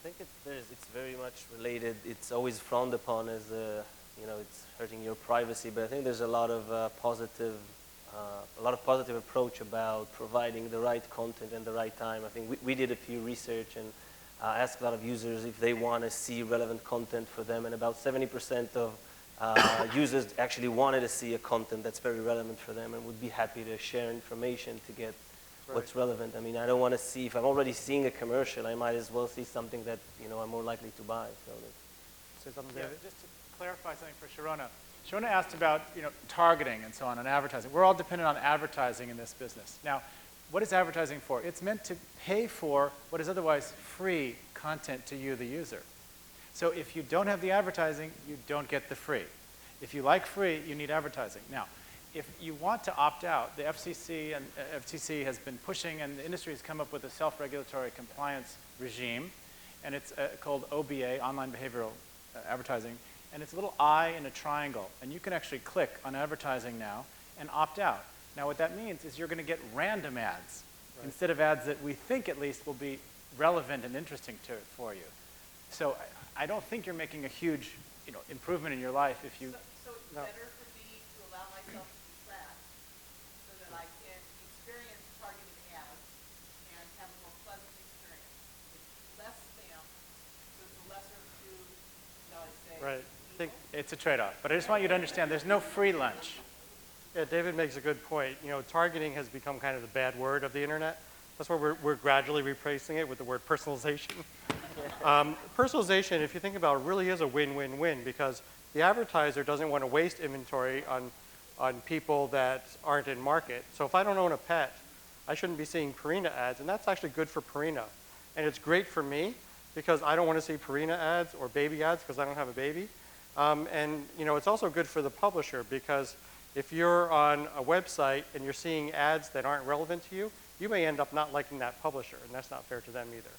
I think it's very much related. It's always frowned upon as it's hurting your privacy. But I think there's a lot of positive approach about providing the right content and the right time. I think we did a few research and asked a lot of users if they want to see relevant content for them, and about 70% of users actually wanted to see a content that's very relevant for them and would be happy to share information to get what's relevant. I mean, I don't want to see, if I'm already seeing a commercial, I might as well see something that, I'm more likely to buy. So say something, David? Yeah, just to clarify something for Sharona. Sharona asked about, targeting and so on and advertising. We're all dependent on advertising in this business. Now, what is advertising for? It's meant to pay for what is otherwise free content to you, the user. So if you don't have the advertising, you don't get the free. If you like free, you need advertising. Now, if you want to opt out, the FCC and FTC has been pushing, and the industry has come up with a self-regulatory compliance regime, and it's called OBA, Online Behavioral Advertising, and it's a little eye in a triangle, and you can actually click on advertising now and opt out. Now, what that means is you're going to get random ads instead of ads that we think, at least, will be relevant and interesting for you. So I don't think you're making a huge, improvement in your life if you. So it's better for me to allow myself to be tracked so that I can experience targeted ads and have a more pleasant experience. It's less spam, so it's a lesser of two, shall I say. Right. I think it's a trade-off. But I just want you to understand there's no free lunch. Yeah, David makes a good point. Targeting has become kind of the bad word of the internet. That's why we're gradually replacing it with the word personalization. Personalization, if you think about it, really is a win-win-win, because the advertiser doesn't want to waste inventory on people that aren't in market. So if I don't own a pet, I shouldn't be seeing Purina ads, and that's actually good for Purina. And it's great for me, because I don't want to see Purina ads or baby ads because I don't have a baby. And it's also good for the publisher, because if you're on a website and you're seeing ads that aren't relevant to you, you may end up not liking that publisher, and that's not fair to them either.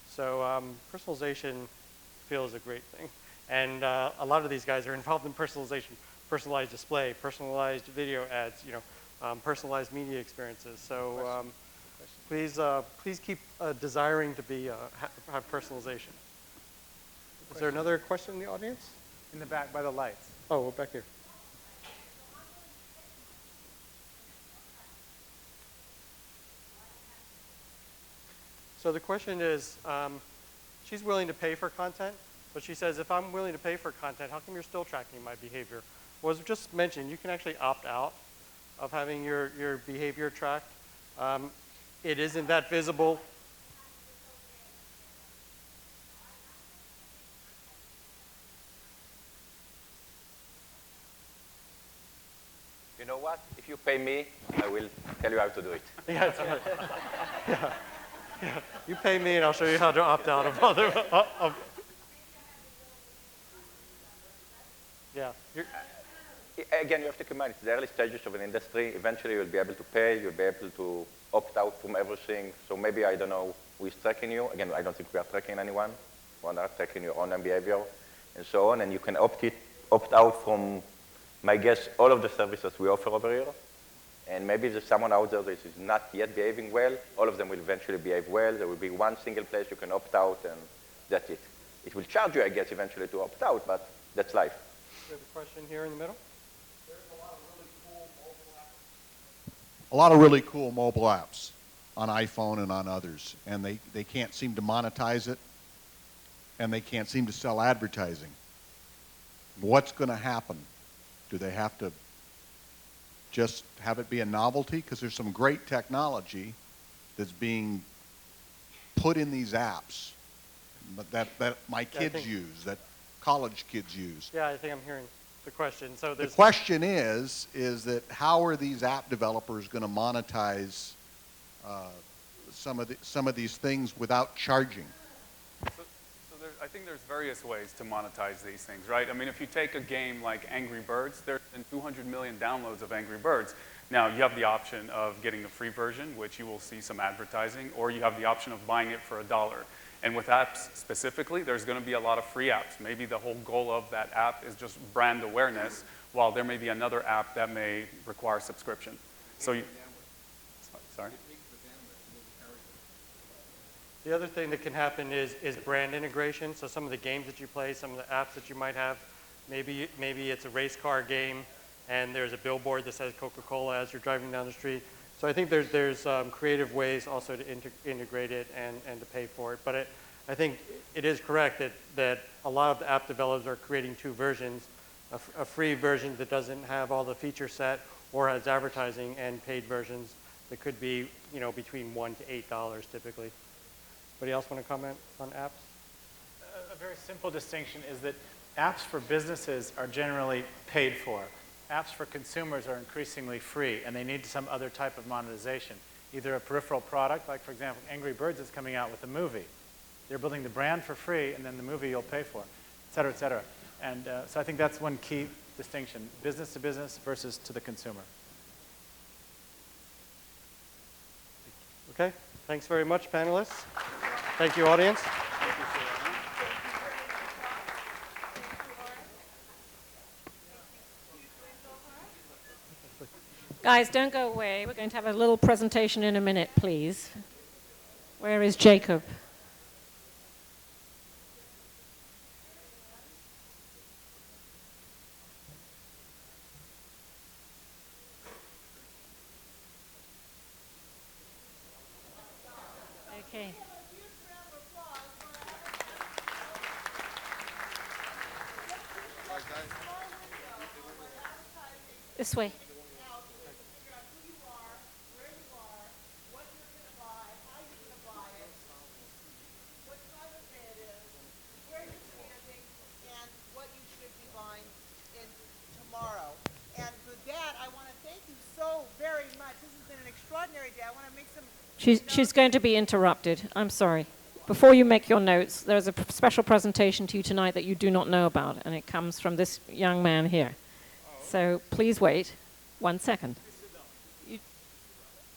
So personalization feels a great thing. And a lot of these guys are involved in personalization, personalized display, personalized video ads, personalized media experiences. So please keep desiring to be have personalization. Is there another question in the audience? In the back by the lights. Oh, we're back here. So the question is, she's willing to pay for content, but she says, if I'm willing to pay for content, how come you're still tracking my behavior? Well, as just mentioned, you can actually opt out of having your behavior tracked. It isn't that visible. You know what? If you pay me, I will tell you how to do it. Yeah, it's right. Yeah. Yeah. You pay me and I'll show you how to opt out of other. Yeah. Again, you have to keep in mind, it's the early stages of an industry. Eventually, you'll be able to pay. You'll be able to opt out from everything. So maybe, I don't know who is tracking you. Again, I don't think we are tracking anyone. We are tracking your online behavior and so on. And you can opt out from, my guess, all of the services we offer over here. And maybe there's someone out there that is not yet behaving well. All of them will eventually behave well. There will be one single place you can opt out, and that's it. It will charge you, I guess, eventually to opt out, but that's life. We have a question here in the middle. There's a lot of really cool mobile apps on iPhone and on others, and they can't seem to monetize it, and they can't seem to sell advertising. What's going to happen? Do they have to just have it be a novelty? Because there's some great technology that's being put in these apps, but that my kids use, that college kids use. Yeah, I think I'm hearing the question. So the question is that how are these app developers going to monetize some of these things without charging? I think there's various ways to monetize these things, right? I mean, if you take a game like Angry Birds, there's been 200 million downloads of Angry Birds. Now, you have the option of getting the free version, which you will see some advertising, or you have the option of buying it for $1. And with apps specifically, there's going to be a lot of free apps. Maybe the whole goal of that app is just brand awareness, while there may be another app that may require subscription. So you, sorry? The other thing that can happen is brand integration. So some of the games that you play, some of the apps that you might have, maybe it's a race car game and there's a billboard that says Coca-Cola as you're driving down the street. So I think there's creative ways also to integrate it and to pay for it. But I think it is correct that a lot of the app developers are creating two versions, a free version that doesn't have all the feature set or has advertising, and paid versions that could be between $1 to $8 typically. Anybody else want to comment on apps? A very simple distinction is that apps for businesses are generally paid for. Apps for consumers are increasingly free, and they need some other type of monetization. Either a peripheral product, like for example, Angry Birds is coming out with a movie. They're building the brand for free, and then the movie you'll pay for, et cetera, et cetera. And so I think that's one key distinction, business to business versus to the consumer. Okay, thanks very much, panelists. Thank you, audience. Guys, don't go away. We're going to have a little presentation in a minute, please. Where is Jacob? Okay. This way. She's going to be interrupted. I'm sorry. Before you make your notes, there's a special presentation to you tonight that you do not know about, and it comes from this young man here. So please wait 1 second. You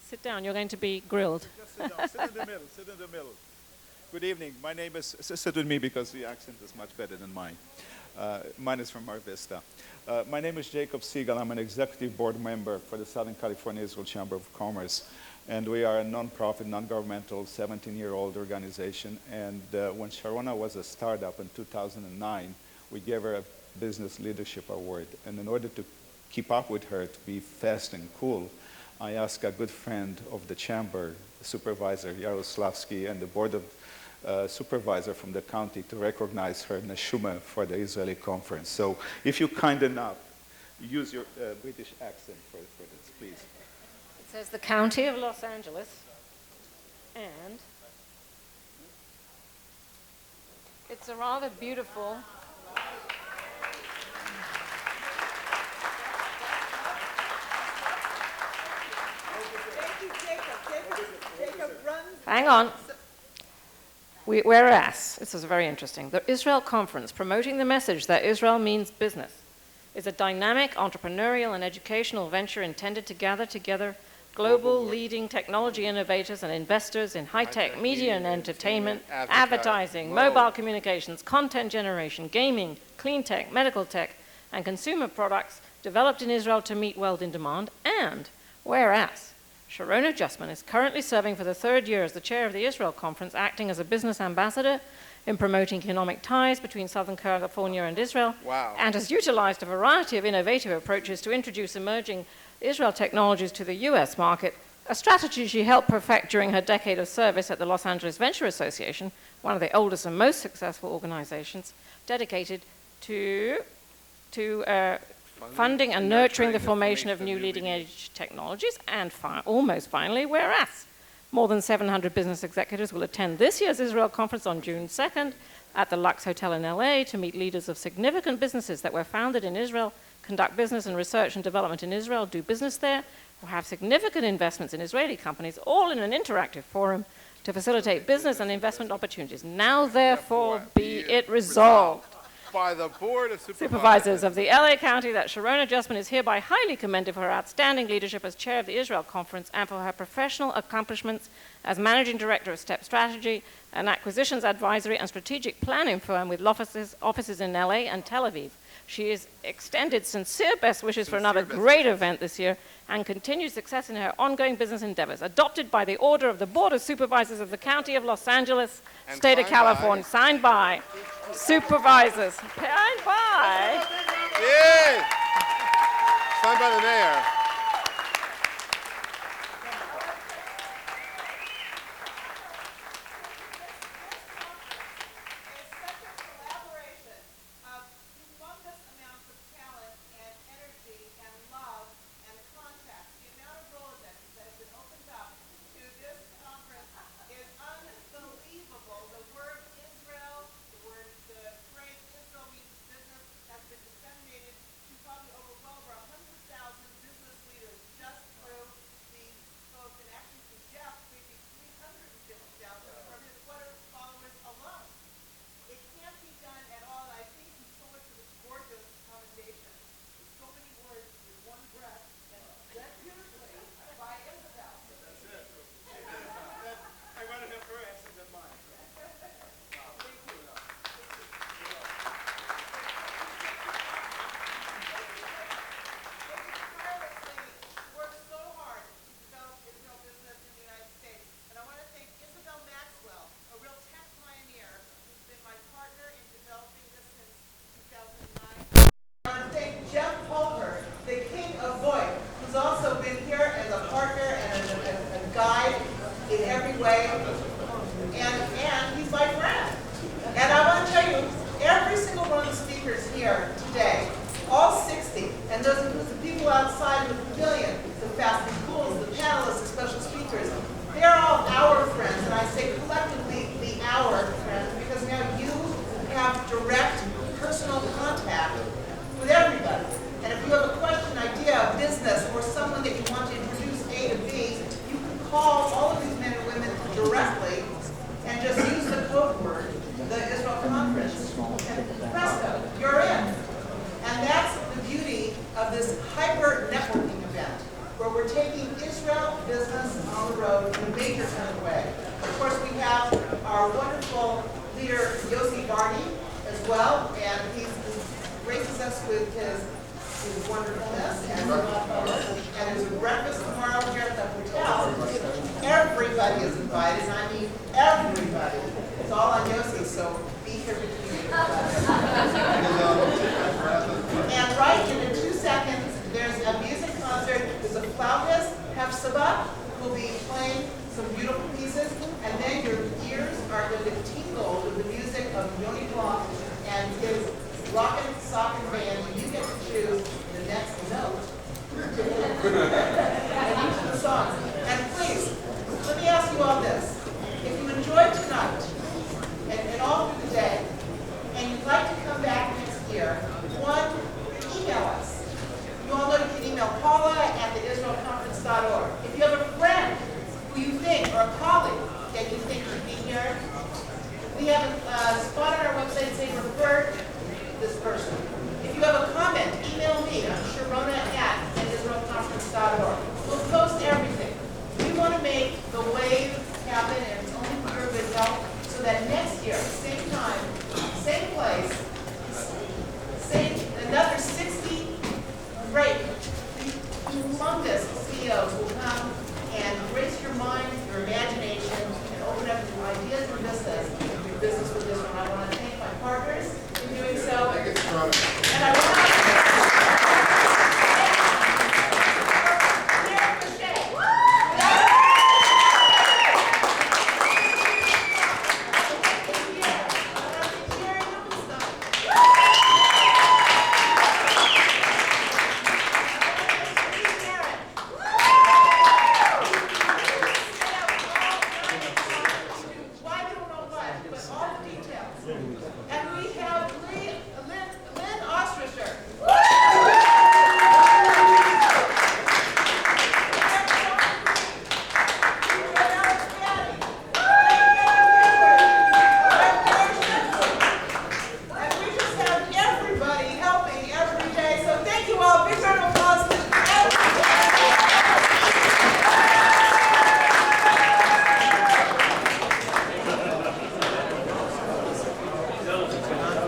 sit down. You're going to be grilled. Just sit down. Sit in the middle. Sit in the middle. Good evening. My name is, sit with me because the accent is much better than mine. Mine is from Mar Vista. My name is Jacob Siegel. I'm an executive board member for the Southern California Israel Chamber of Commerce. And we are a non-profit, non-governmental, 17-year-old organization. And when Sharona was a startup in 2009, we gave her a Business Leadership Award. And in order to keep up with her, to be fast and cool, I asked a good friend of the chamber, the supervisor, Yaroslavsky, and the board of supervisor from the county to recognize her Neshuma for the Israeli conference. So if you're kind enough, use your British accent for this, please. It says the County of Los Angeles, and it's a rather beautiful. Hang on. Whereas, this is very interesting, the Israel Conference, promoting the message that Israel means business, is a dynamic, entrepreneurial, and educational venture intended to gather together global leading technology innovators and investors in high-tech media and entertainment, advertising, mobile communications, content generation, gaming, clean tech, medical tech, and consumer products developed in Israel to meet world in demand. And whereas Sharona Justman is currently serving for the 3rd year as the chair of the Israel Conference, acting as a business ambassador in promoting economic ties between Southern California and Israel, and has utilized a variety of innovative approaches to introduce emerging Israel technologies to the US market, a strategy she helped perfect during her decade of service at the Los Angeles Venture Association, one of the oldest and most successful organizations dedicated to funding and nurturing the formation of new leading-edge technologies. And almost finally, whereas more than 700 business executives will attend this year's Israel Conference on June 2nd at the Lux Hotel in LA to meet leaders of significant businesses that were founded in Israel, conduct business and research and development in Israel, do business there, or have significant investments in Israeli companies, all in an interactive forum to facilitate business and investment opportunities. Now, therefore, be it resolved by the Board of Supervisors of the LA County that Sharona Justman is hereby highly commended for her outstanding leadership as chair of the Israel Conference and for her professional accomplishments as managing director of STEP Strategy, an acquisitions advisory and strategic planning firm with offices in LA and Tel Aviv. She has extended sincere best wishes for another great event this year and continued success in her ongoing business endeavors. Adopted by the order of the Board of Supervisors of the County of Los Angeles, And State of signed California, by- signed by supervisors. Signed by. Yay! Signed by the mayor. It's such a collaboration of humongous amounts of talent and energy and love and contacts. The amount of Rolodexes that have been opened up to this conference is unbelievable. The word Israel, the phrase Israel means business has been disseminated to probably well over 100,000 business leaders just through these folks, and actually for Jeff, maybe 350,000 from his Twitter followers alone. It can't be done at all. I thank you so much for this gorgeous commendation. So many words in one breath, and led beautifully by Isabel. I rather have her answer than mine. Worked so hard to develop Israel business in the United States. And I want to thank Isabel Maxwell, a real tech pioneer, who's been my partner in developing this since 2009. I want to thank Jeff Pulver, the king of VoIP, who's also been here as a partner and a guide in every way. And he's my friend. And I want to tell you, every single one of the speakers here today, all 60, and those include the people outside in the pavilion, the fast and cools, the panelists, the special speakers, they're all our friends, and I say collectively the our friends, because now you have direct personal contact with everybody. And if you have a question, idea, business, or someone that you want to introduce A to B, you can call all of these men and women directly and just use the code word, the Israel Conference, and presto, you're in. And that's the beauty of this hyper networking event, where we're taking Israel business on the road in a major kind of way. Of course, we have our wonderful leader, Yossi Varney, as well, and he graces us with his wonderfulness. And there's a breakfast tomorrow here at the hotel. Everybody is invited, and I mean everybody. It's all on Yossi, so be here between And right in 2 seconds, there's a music concert. There's a flautist, Hefzibah, who will be playing some beautiful pieces, and then your ears are going to tingle with the music of Yoni Blanc and his rockin' sockin' band, and you get to choose the next note and each of the songs. And please, let me ask you all this. If you enjoyed tonight and all through the day, and you'd like to come back next year, one, email us. You all know you can email paula@theisraelconference.org. If you have a friend who you think, or a colleague that you think should be here, we have a spot on our website saying refer this person. If you have a comment, email me. I'm Sharona@theisraelconference.org. We'll post everything. We want to make the wave happen